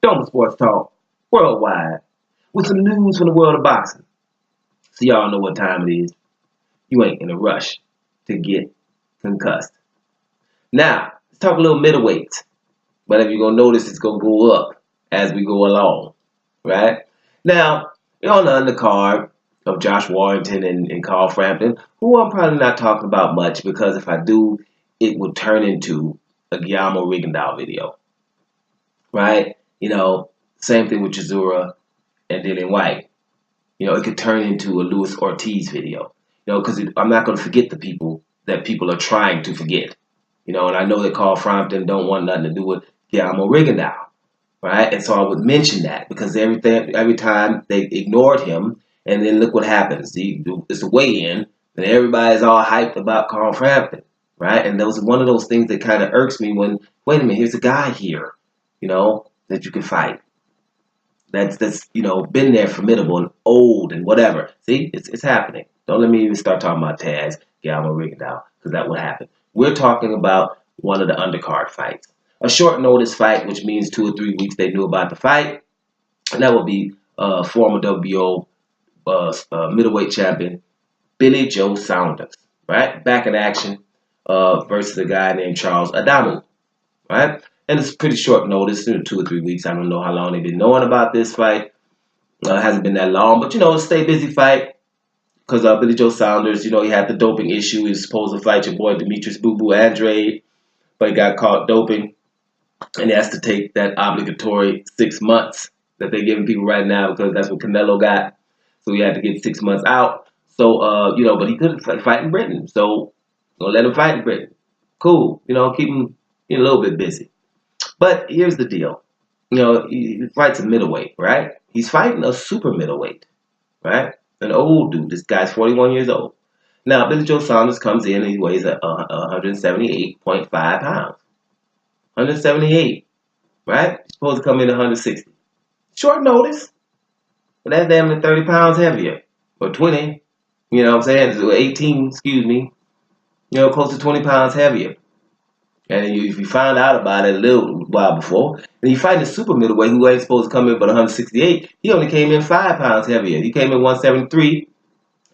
Dome Sports Talk worldwide with some news from the world of boxing. So y'all know what time it is. You ain't in a rush to get concussed. Now, let's talk a little middleweights. But if you're going to notice, it's going to go up as we go along, right? Now, you're on the undercard of Josh Warrington and Carl Frampton, who I'm probably not talking about much because if I do, it would turn into a Guillermo Rigondeaux video, right? You know, same thing with Chisora and Dillian White. You know, it could turn into a Luis Ortiz video, you know, because I'm not going to forget the people that people are trying to forget. You know, and I know that Carl Frampton don't want nothing to do with Guillermo Rigondeaux, right? And so I would mention that because every time they ignored him, and then look what happens. It's a weigh-in, and everybody's all hyped about Carl Frampton, right? And that was one of those things that kind of irks me when, wait a minute, here's a guy here, you know, that you can fight. That's you know, been there, formidable and old and whatever. See, it's happening. Don't let me even start talking about Taz, Guillermo Rigondeaux, because that would happen. We're talking about one of the undercard fights. A short notice fight, which means 2 or 3 weeks they knew about the fight. And that would be former WBO middleweight champion Billy Joe Saunders, right? Back in action versus a guy named Charles Adamu, right? And it's pretty short notice, 2 or 3 weeks. I don't know how long they've been knowing about this fight. It hasn't been that long, but, you know, it's a stay busy fight because Billy Joe Saunders, you know, he had the doping issue. He was supposed to fight your boy Demetrius Andrade, but he got caught doping, and he has to take that obligatory 6 months that they're giving people right now because that's what Canelo got. So he had to get 6 months out. So, you know, but he couldn't fight in Britain. So, don't let him fight in Britain. Cool. You know, keep him a little bit busy. But here's the deal. You know, he fights a middleweight, right? He's fighting a super middleweight, right? An old dude. This guy's 41 years old. Now, Billy Joe Saunders comes in and he weighs 178.5 pounds. 178, right? He's supposed to come in 160. Short notice. But that's damn near 30 pounds heavier. Or 20. You know what I'm saying? 18, excuse me. You know, close to 20 pounds heavier. And if you found out about it a little while before, and you fight a super middleweight who ain't supposed to come in but 168, he only came in 5 pounds heavier. He came in 173,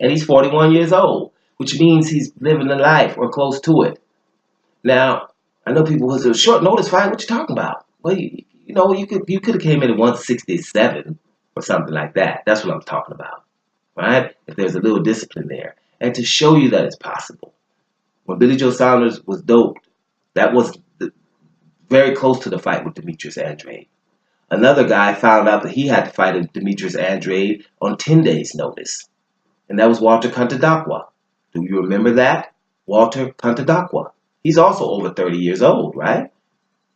and he's 41 years old, which means he's living the life or close to it. Now, I know people was a short notice fight. What you talking about? Well, you know, you could have came in at 167 or something like that. That's what I'm talking about, right? If there's a little discipline there, and to show you that it's possible. When Billy Joe Saunders was doped, that was very close to the fight with Demetrius Andrade. Another guy found out that he had to fight Demetrius Andrade on 10 days' notice, and that was Walter Cantadacqua. Do you remember that? Walter Cantadacqua. He's also over 30 years old, right?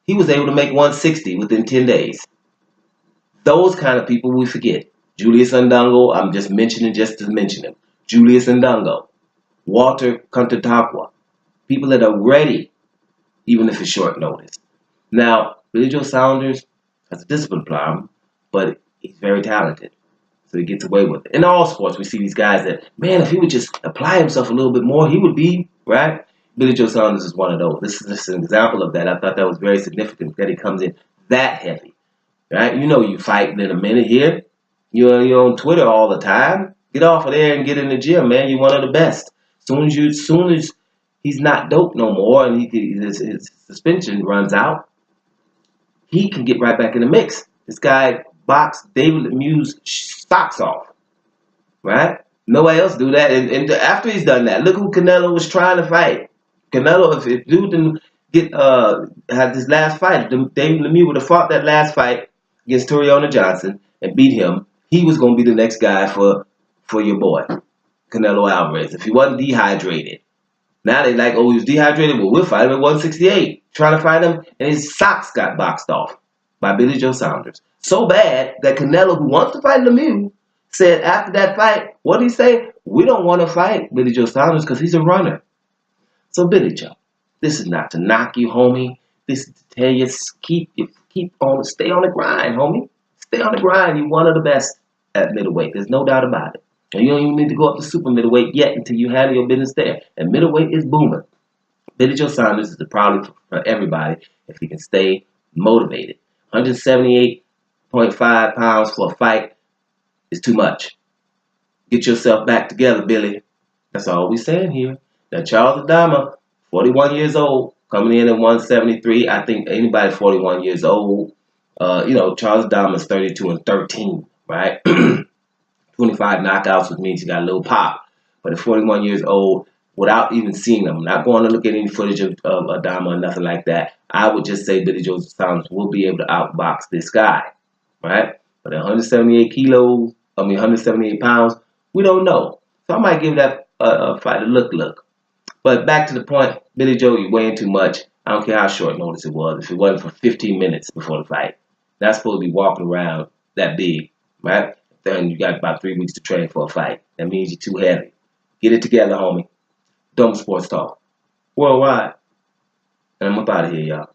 He was able to make 160 within 10 days. Those kind of people we forget. Julius Ndongo, I'm just mentioning just to mention him. Julius Ndongo. Walter Cantadacqua. People that are ready, even if it's short notice. Now, Billy Joe Saunders has a discipline problem, but he's very talented. So he gets away with it. In all sports, we see these guys that, man, if he would just apply himself a little bit more, he would be, right? Billy Joe Saunders is one of those. This is just an example of that. I thought that was very significant that he comes in that heavy, right? You know you fighting in a minute here. You're on Twitter all the time. Get off of there and get in the gym, man. You're one of the best. Soon as he's not dope no more and his suspension runs out, he can get right back in the mix. This guy boxed David Lemieux's socks off, right? Nobody else do that. And after he's done that, look who Canelo was trying to fight. Canelo, if dude didn't had this last fight, David Lemieux would have fought that last fight against Toriano Johnson and beat him. He was going to be the next guy for your boy, Canelo Álvarez, if he wasn't dehydrated. Now they like, oh, he was dehydrated. Well, we'll fight him at 168. Trying to fight him, and his socks got boxed off by Billy Joe Saunders. So bad that Canelo, who wants to fight Lemieux, said after that fight, what did he say? We don't want to fight Billy Joe Saunders because he's a runner. So Billy Joe, this is not to knock you, homie. This is to tell you, stay on the grind, homie. Stay on the grind. You're one of the best at middleweight. There's no doubt about it. And you don't even need to go up to super middleweight yet until you handle your business there. And middleweight is booming. Billy Joe Saunders is the problem for everybody if he can stay motivated. 178 0.5 pounds for a fight is too much. Get yourself back together, Billy. That's all we're saying here. Now, Charles Adamu, 41 years old, coming in at 173. I think anybody 41 years old, Charles Adamu is 32-13, right? 25 knockouts, which means he got a little pop. But at 41 years old, without even seeing him, not going to look at any footage of Adamu or nothing like that, I would just say Billy Joe Saunders will be able to outbox this guy, right? But at 178 pounds, we don't know. So I might give that fight a look. But back to the point, Billy Joe, you're weighing too much. I don't care how short notice it was. If it wasn't for 15 minutes before the fight, not supposed to be walking around that big, right? Then you got about 3 weeks to train for a fight. That means you're too heavy. Get it together, homie. Dumb Sports Talk. Worldwide. And I'm up out of here, y'all.